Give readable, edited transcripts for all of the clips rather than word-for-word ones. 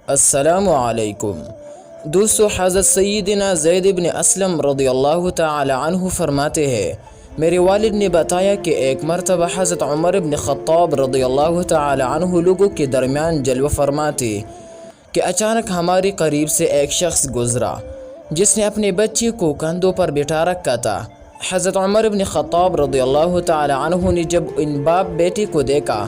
السلام علیکم دوستو، حضرت سیدنا زید بن اسلم رضی اللہ تعالی عنہ فرماتے ہیں، میرے والد نے بتایا کہ ایک مرتبہ حضرت عمر بن خطاب رضی اللہ تعالی عنہ لوگوں کے درمیان جلوہ فرماتے کہ اچانک ہمارے قریب سے ایک شخص گزرا جس نے اپنے بچے کو کندھوں پر بٹھا رکھا تھا۔ حضرت عمر بن خطاب رضی اللہ تعالی عنہ نے جب ان باپ بیٹے کو دیکھا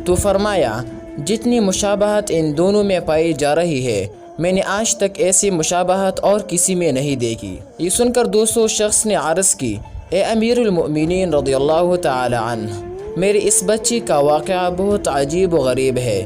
تو فرمایا، جتنی مشابہت ان دونوں میں پائی جا رہی ہے، میں نے آج تک ایسی مشابہت اور کسی میں نہیں دیکھی۔ یہ سن کر دوسرے شخص نے عرض کی، اے امیر المؤمنین رضی اللہ تعالی عنہ، میرے اس بچے کا واقعہ بہت عجیب و غریب ہے۔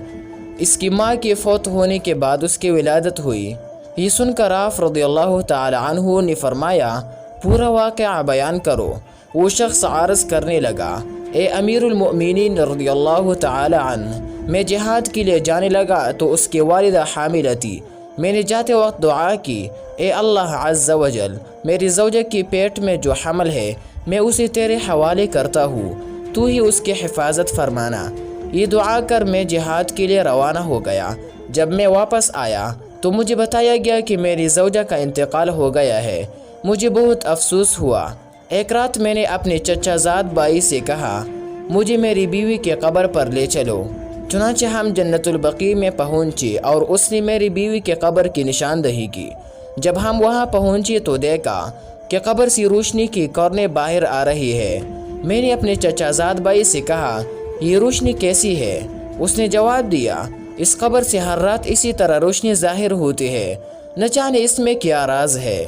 اس کی ماں کے فوت ہونے کے بعد اس کی ولادت ہوئی۔ یہ سن کر آپ رضی اللہ تعالی عنہ نے فرمایا، پورا واقعہ بیان کرو۔ وہ شخص عرض کرنے لگا، اے امیر المؤمنین رضی اللہ تعالی عنہ، میں جہاد کے لیے جانے لگا تو اس کی والدہ حاملہ تھی۔ میں نے جاتے وقت دعا کی، اے اللہ عز و جل، میری زوجہ کی پیٹ میں جو حمل ہے میں اسے تیرے حوالے کرتا ہوں، تو ہی اس کی حفاظت فرمانا۔ یہ دعا کر میں جہاد کے لیے روانہ ہو گیا۔ جب میں واپس آیا تو مجھے بتایا گیا کہ میری زوجہ کا انتقال ہو گیا ہے۔ مجھے بہت افسوس ہوا۔ ایک رات میں نے اپنے چچا زاد بھائی سے کہا، مجھے میری بیوی کے قبر پر لے چلو۔ چنانچہ ہم جنت البقیع میں پہنچے اور اس نے میری بیوی کے قبر کی نشاندہی کی۔ جب ہم وہاں پہنچے تو دیکھا کہ قبر سے روشنی کی کرنیں باہر آ رہی ہے۔ میں نے اپنے چچا زاد بھائی سے کہا، یہ روشنی کیسی ہے؟ اس نے جواب دیا، اس قبر سے ہر رات اسی طرح روشنی ظاہر ہوتی ہے، نہ جانے اس میں کیا راز ہے۔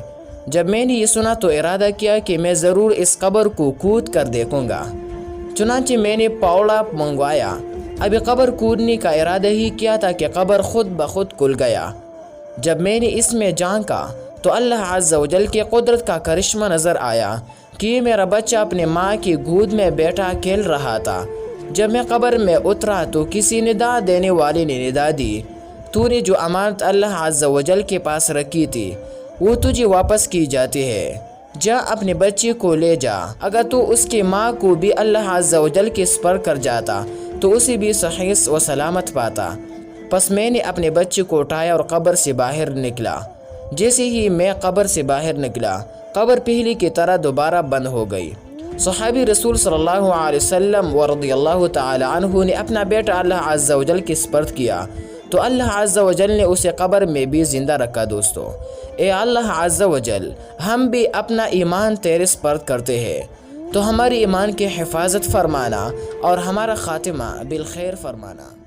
جب میں نے یہ سنا تو ارادہ کیا کہ میں ضرور اس قبر کو کود کر دیکھوں گا۔ چنانچہ میں نے پاوڑا منگوایا۔ ابھی قبر کودنے کا ارادہ ہی کیا تھا کہ قبر خود بخود کھل گیا۔ جب میں نے اس میں جھانکا تو اللہ عز و جل کی قدرت کا کرشمہ نظر آیا کہ یہ میرا بچہ اپنے ماں کی گود میں بیٹھا کھیل رہا تھا۔ جب میں قبر میں اترا تو کسی ندا دینے والے نے ندا دی، تو نے جو امانت اللہ عز و جل کے پاس رکھی تھی وہ تجھے واپس کی جاتی ہے۔ جا اپنے بچے کو لے جا۔ اگر تو اس کی ماں کو بھی اللہ عز و جل کے سپرد کر جاتا تو اسے بھی صحیح و سلامت پاتا۔ پس میں نے اپنے بچے کو اٹھایا اور قبر سے باہر نکلا۔ جیسے ہی میں قبر سے باہر نکلا، قبر پہلے کی طرح دوبارہ بند ہو گئی۔ صحابی رسول صلی اللہ علیہ وسلم و رضی اللہ تعالی عنہ نے اپنا بیٹا اللہ عز و جل کے سپرد کیا تو اللہ عز و جل نے اسے قبر میں بھی زندہ رکھا۔ دوستو، اے اللہ عز و جل، ہم بھی اپنا ایمان تیرے سپرد کرتے ہیں، تو ہماری ایمان کی حفاظت فرمانا اور ہمارا خاتمہ بالخیر فرمانا۔